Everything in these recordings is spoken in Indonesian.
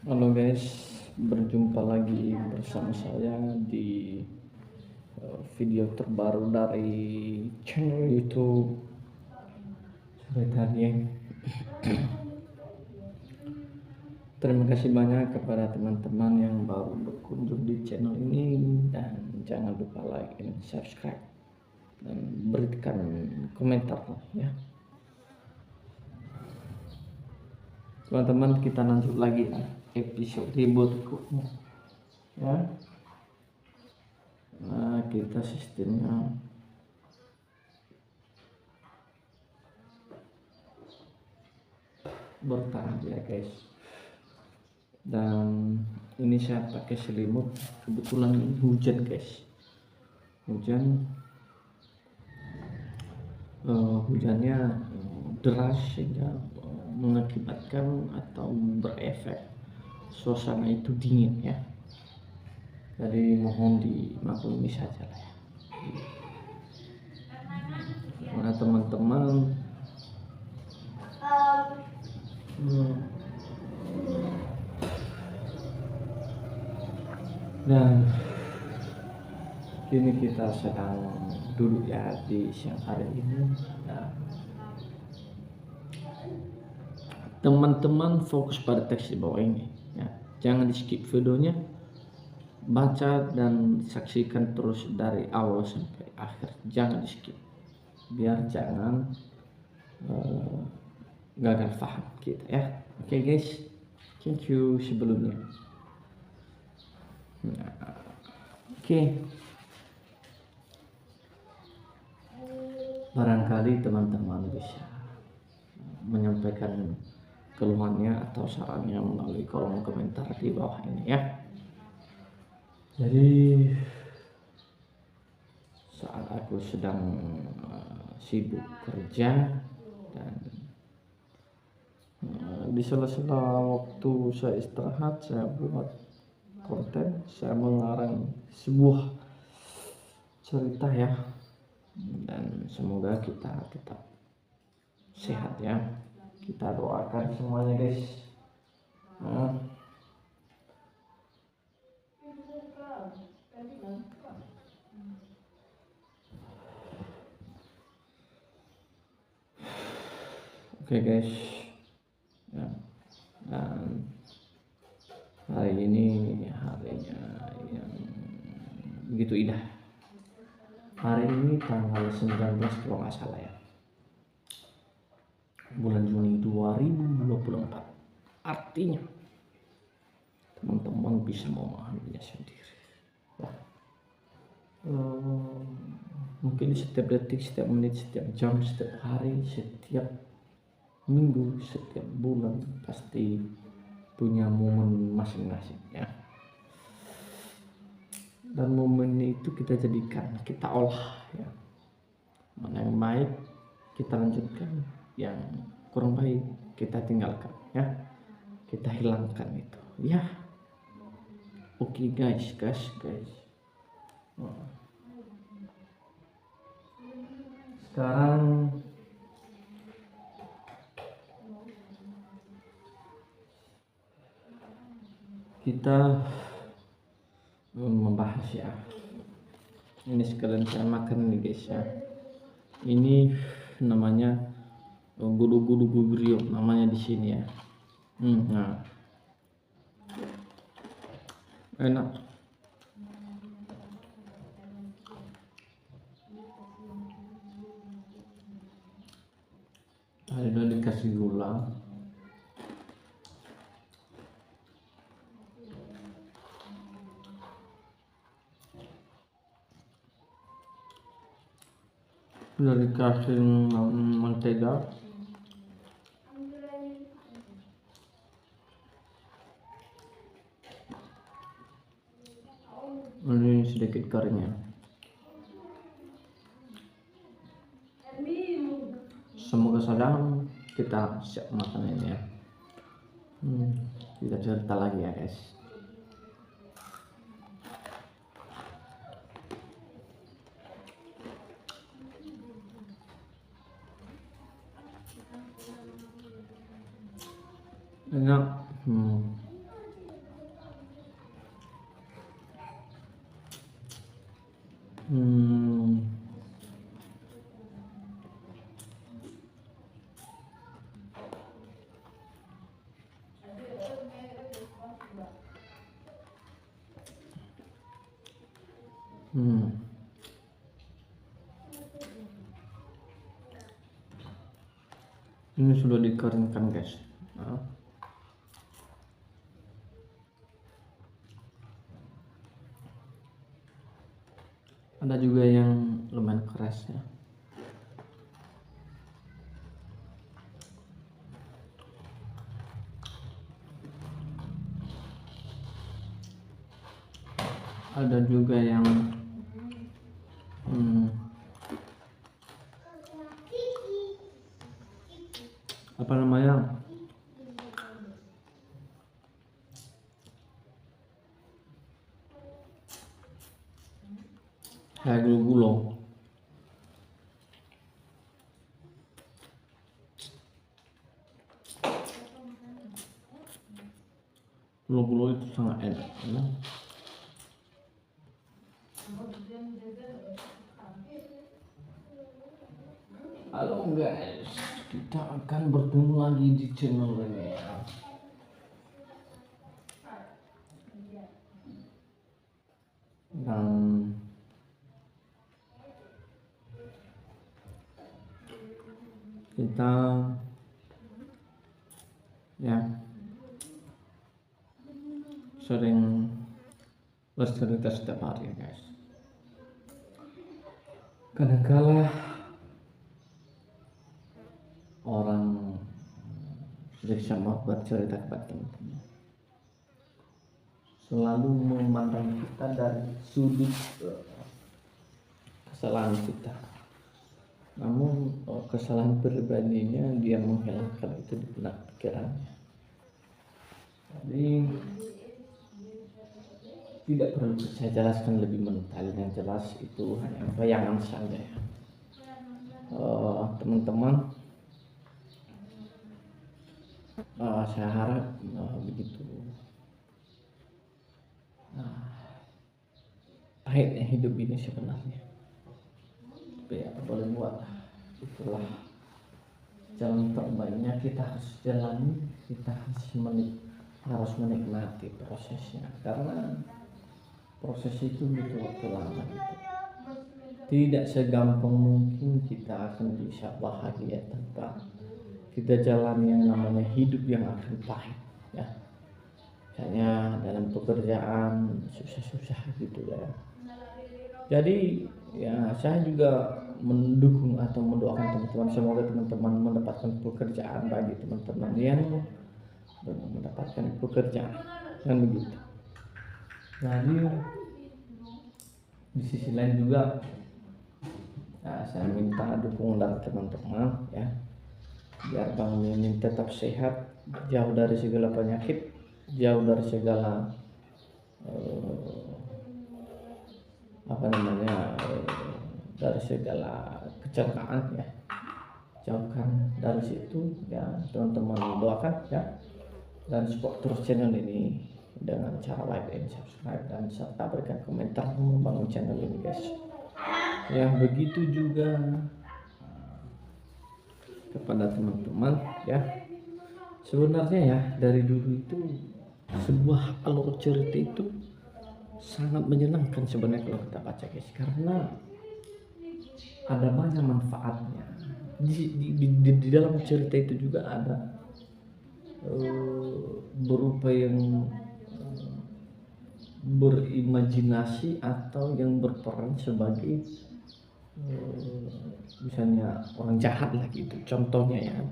Halo guys, berjumpa lagi bersama saya di video terbaru dari channel YouTube Sebenarnya. Terima kasih banyak kepada teman-teman yang baru berkunjung di channel ini, dan jangan lupa like and subscribe dan berikan komentar ya. Teman-teman, kita lanjut lagi episode berikutnya ya. Nah, kita sistemnya bertahap ya guys, dan ini saya pakai selimut. Kebetulan ini hujan guys, hujannya deras sehingga mengakibatkan atau berefek suasana itu dingin ya. Jadi mohon dimaklumi saja lah ya. Nah teman-teman, dan kini kita sedang duduk ya di siang hari ini. Nah, teman-teman fokus pada teks di bawah ini ya. Jangan di skip videonya, baca dan saksikan terus dari awal sampai akhir, jangan di skip biar jangan gagal paham kita ya. Oke guys, thank you sebelumnya. Oke. Barangkali teman-teman bisa menyampaikan keluhannya atau sarannya melalui kolom komentar di bawah ini ya. Jadi saat aku sedang sibuk kerja dan di sela-sela waktu saya istirahat, saya buat konten, saya mengarang sebuah cerita ya, dan semoga kita tetap sehat ya. Kita doakan semuanya guys. Oke guys ya, dan hari ini harinya yang begitu indah. Hari ini tanggal 19 kalau nggak salah ya, bulan Juni 2024. Artinya teman-teman bisa memahaminya sendiri ya. Mungkin setiap detik, setiap menit, setiap jam, setiap hari, setiap minggu, setiap bulan pasti punya momen masing-masing ya. Dan momen itu kita jadikan, kita olah ya. Mana yang baik kita lanjutkan, yang kurang baik kita tinggalkan ya, kita hilangkan itu ya. Oke guys. Sekarang kita membahas ya, ini sekalian saya makan nih guys ya. Ini namanya gudu-gudu gubrio namanya di sini ya. Nah, enak. Ada dikasih gula, udah dikasih mentega, ini sedikit garingnya. Semoga sedang kita siap makan ini ya. Kita cerita lagi ya guys. Enak. Hmm, hmm. Ini sudah dikeringkan guys. Nah, ada juga yang lumayan keras ya. Ada juga yang apa namanya, kayak gulo-gulo. Gulo-gulo itu sangat enak ya. Halo guys, kita akan bertemu lagi di channel ini ya. Dan kita ya sering bercerita setiap hari ya guys. Kadangkala orang tidak sama bercerita kepada teman-teman, selalu memandang kita dari sudut kesalahan kita, namun kesalahan pribadinya dia menghilangkan itu di benak pikirannya. Jadi tidak perlu saya jelaskan lebih mendetail, yang jelas itu hanya bayangan saja ya. Teman-teman, saya harap begitu pahitnya hidup ini sebenarnya, tapi apa boleh buat, itulah jalan terbaiknya. Kita harus jalani, kita harus menikmati prosesnya, karena proses itu butuh waktu lama gitu. Tidak segampang mungkin kita akan bisa bahagia tanpa kita jalani yang namanya hidup yang akan pahit ya. Misalnya dalam pekerjaan susah-susah gitu ya. Jadi ya saya juga mendukung atau mendoakan teman-teman, semoga teman-teman mendapatkan pekerjaan bagi teman-teman yang mendapatkan pekerjaan dan begitu. Jadi di sisi lain juga ya, saya minta dukungan dari teman-teman ya, biar Bang Mimin tetap sehat, jauh dari segala penyakit, jauh dari segala dari segala kecelakaan ya, jauhkan dari situ ya. Teman-teman doakan ya, dan support terus channel ini dengan cara like dan subscribe, dan serta berikan komentar membangun channel ini guys ya. Begitu juga kepada teman-teman ya. Sebenarnya ya dari dulu itu sebuah alur cerita itu sangat menyenangkan sebenarnya kalau kita baca guys, karena ada banyak manfaatnya. Di dalam cerita itu juga ada berupa yang berimajinasi atau yang berperan sebagai misalnya orang jahat lah gitu, contohnya.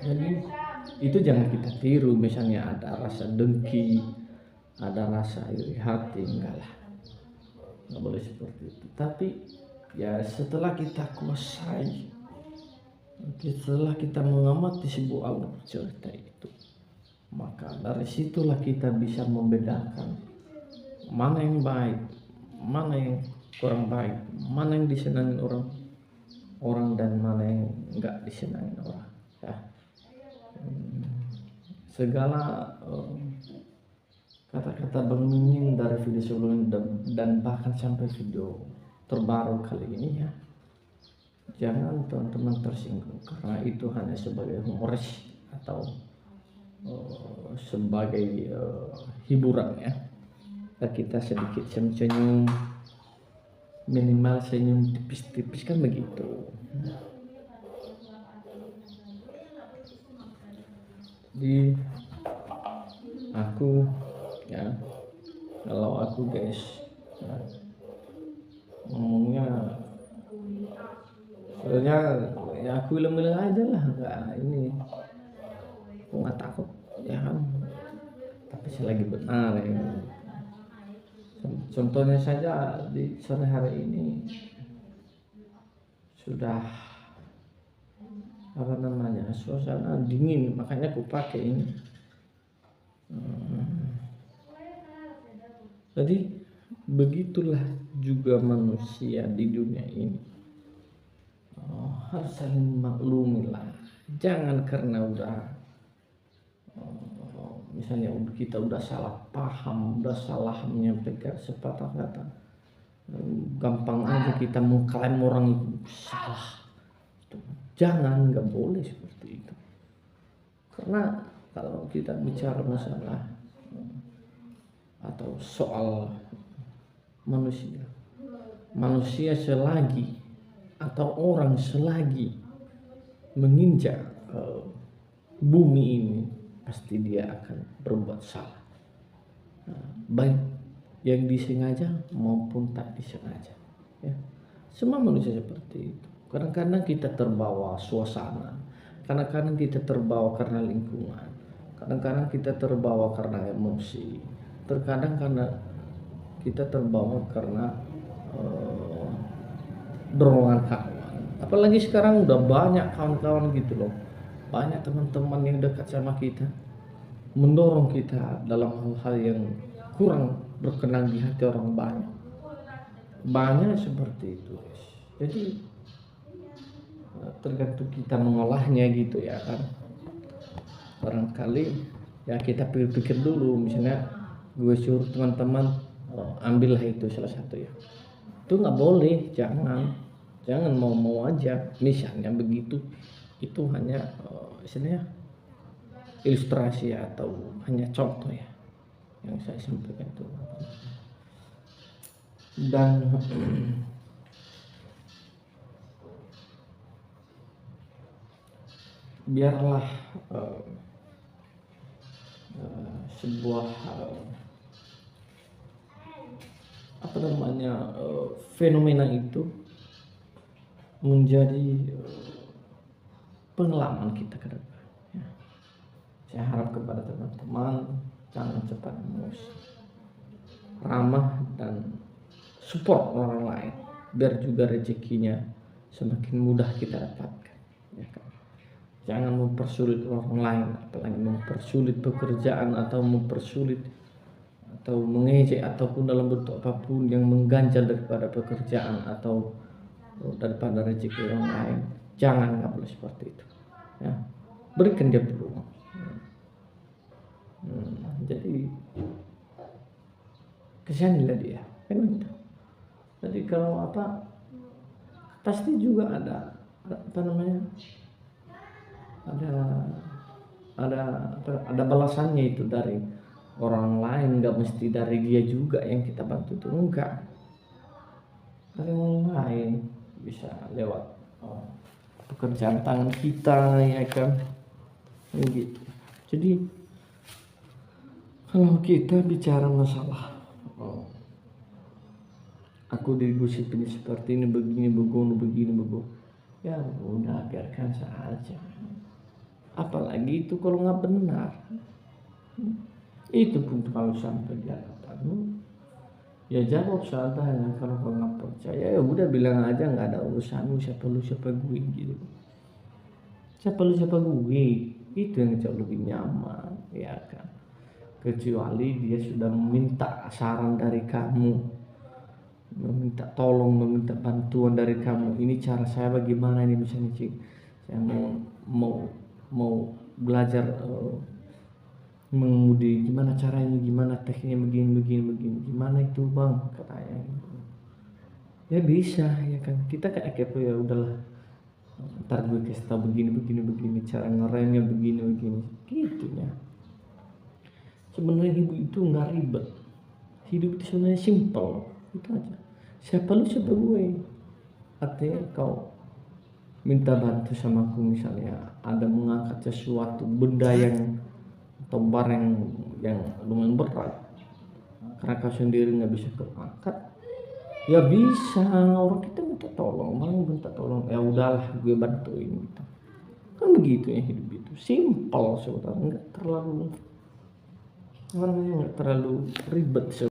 Jadi itu jangan kita tiru, misalnya ada rasa dengki, ada rasa iri hati, enggak lah, nggak boleh seperti itu. Tapi ya setelah kita kuasai, setelah kita mengamati sebuah alur cerita itu, maka dari situlah kita bisa membedakan mana yang baik, mana yang kurang baik, mana yang disenangi orang dan mana yang enggak disenangi orang ya. Segala kata-kata Bang Mimin dari video sebelumnya dan bahkan sampai video terbaru kali ini ya, jangan teman-teman tersinggung karena itu hanya sebagai humoris atau sebagai hiburan ya. Kita sedikit senyum, minimal senyum tipis-tipis kan begitu. Jadi aku ya, kalau aku guys ya, ngomongnya sebenarnya ya aku bilang aja lah, nggak ini aku nggak takut ya kan, tapi selagi benar ya. Contohnya saja di sore hari ini sudah apa namanya, suasana dingin, makanya aku pakai ini. Jadi begitulah juga manusia di dunia ini, harus saling maklumi lah. Jangan karena udah misalnya kita udah salah paham, udah salah menyampaikan sepatah kata, gampang aja kita mengklaim orang itu salah. Jangan, nggak boleh seperti itu. Karena kalau kita bicara masalah atau soal manusia selagi atau orang selagi menginjak bumi ini, pasti dia akan berbuat salah, baik yang disengaja maupun tak disengaja ya. Semua manusia seperti itu. Kadang-kadang kita terbawa suasana, kadang-kadang kita terbawa karena lingkungan, kadang-kadang kita terbawa karena emosi, terkadang karena kita terbawa karena dorongan kawan. Apalagi sekarang udah banyak kawan-kawan gitu loh, banyak teman-teman yang dekat sama kita mendorong kita dalam hal-hal yang kurang berkenan di hati orang banyak seperti itu. Jadi tergantung kita mengolahnya gitu ya kan. Barangkali ya kita pikir-pikir dulu, misalnya gue suruh teman-teman ambillah itu salah satu ya, itu nggak boleh, jangan mau aja misalnya begitu. Itu hanya istilahnya ilustrasi atau hanya contoh ya yang saya sampaikan itu. Dan biarlah sebuah apa namanya fenomena itu menjadi pengalaman kita ke depan ya. Saya harap kepada teman-teman jangan cepat emosi, ramah dan support orang lain biar juga rezekinya semakin mudah kita dapatkan ya kan. Jangan mempersulit orang lain, apalagi mempersulit pekerjaan atau mempersulit atau mengejek ataupun dalam bentuk apapun yang mengganjal daripada pekerjaan atau daripada rezeki orang lain. Jangan, nggak boleh seperti itu ya. Berikan dia peluang. Jadi kesianilah dia kan gitu. Jadi kalau apa, pasti juga ada apa namanya, ada balasannya itu dari orang lain, nggak mesti dari dia juga yang kita bantu itu, enggak, dari orang lain, bisa lewat pekerjaan tangan kita ya kan gitu. Jadi kalau kita bicara masalah aku digosipin seperti ini, begini begitu ya udah biarkan saja. Apalagi itu kalau nggak benar, itu pun kalau sampai dia katamu ya jawab seadanya. Kalau nggak percaya ya udah bilang aja nggak ada urusanmu, siapa lu siapa gue gitu. Siapa lu siapa gue, itu yang jauh lebih nyaman ya kan. Kecuali dia sudah meminta saran dari kamu, meminta tolong, meminta bantuan dari kamu, ini cara saya bagaimana ini misalnya Cik, saya mau belajar mengemudi, gimana caranya, gimana tekniknya, begini, gimana itu bang, katanya. Ya bisa ya kan, kita kayak kepo, ya udahlah, ntar gue kasih tau begini, cara ngeremnya begini gitu ya. Sebenarnya hidup itu nggak ribet, hidup itu sebenarnya simpel, itu aja. Siapa lu, siapa gue. Artinya kau minta bantu sama aku, misalnya ada mengangkat sesuatu benda yang atau barang yang lumayan berat, karena kau sendiri nggak bisa kau angkat, ya bisa orang kita minta tolong, orang minta tolong, ya udahlah gue bantuin gitu. Kan begitu ya, hidup itu simpel sebenarnya, nggak terlalu ribet.